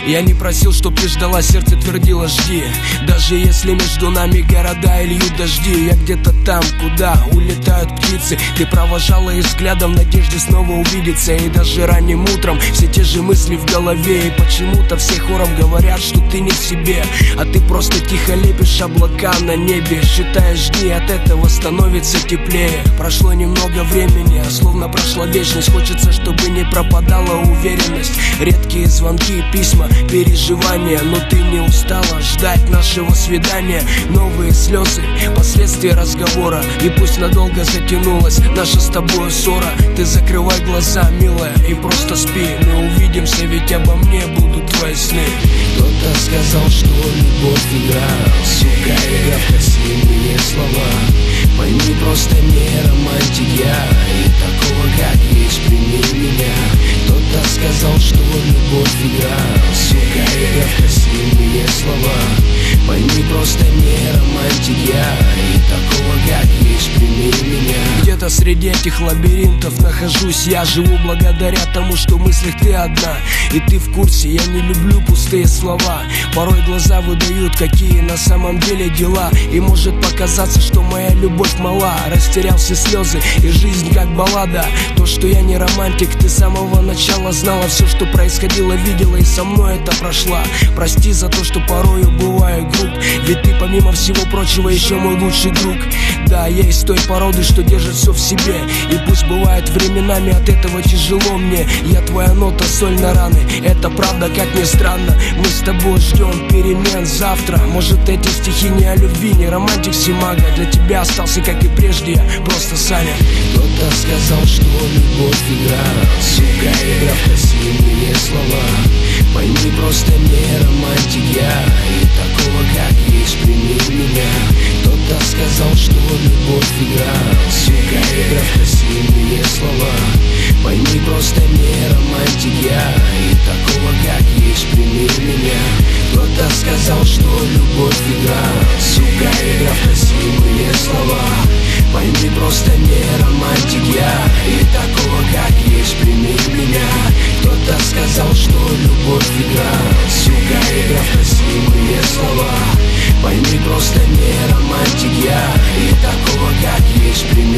Я не просил, чтоб ты ждала, сердце твердило жди. Даже если между нами города и льют дожди, я где-то там, куда улетают птицы. Ты провожала их взглядом в надежде снова увидеться. И даже ранним утром все те же мысли в голове. И почему-то все хором говорят, что ты не в себе, а ты просто тихо лепишь облака на небе. Считаешь дни, от этого становится теплее. Прошло немного времени, а словно прошла вечность. Хочется, чтобы не пропадала уверенность. Редкие звонки, письма, переживания. Но ты не устала ждать нашего свидания. Новые слезы, последствия разговора. И пусть надолго затянулась наша с тобой ссора. Ты закрывай глаза, милая, и просто спи. Мы увидимся, ведь обо мне будут твои сны. Кто-то сказал, что любовь игра, сука, игра в красивые слова. Пойми, просто не романтик я, и такого, как есть, прими меня. Кто-то сказал, что любовь игра, сука, игра в красивые слова. Пойми, просто не романтик я, и такого, как есть, прими меня. Где-то среди этих лабиринтов нахожусь я. Живу благодаря тому, что в мыслях ты одна. И ты в курсе, я не люблю пустые слова. Порой глаза выдают, какие на самом деле дела. И может показаться, что моя любовь мала. Растерял все слезы и жизнь как баллада. То, что я не романтик, ты с самого начала знала. Все, что происходило, видела и со мной это прошла. Прости за то, что порою бываю груб, ведь ты помимо всего прочего еще мой лучший друг. Да, я из той породы, что держит все в себе. И пусть бывает временами от этого тяжело мне. Я твоя нота, соль на раны. Это правда, как ни странно. Мы с тобой ждем перемен завтра. Может, эти стихи не о любви, не романтик Симага. Для тебя остался, как и прежде, я просто Саня. Кто-то сказал, что любовь игра, сука, игра в красивые слова. Пойми, просто не романтик я, и такого, как есть, прими меня. Кто-то сказал, что любовь игра, сука, игра в красивые слова. Пойми, просто не романтик я, и такого, как есть, прими меня. Кто-то сказал, что любовь игра, сука, игра в красивые слова. Пойми, просто не романтик я, и такого, как есть, прими меня. Кто-то сказал, что любовь игра, сука, игра в красивые слова. Пойми, просто не романтик я, и такого, как есть, прими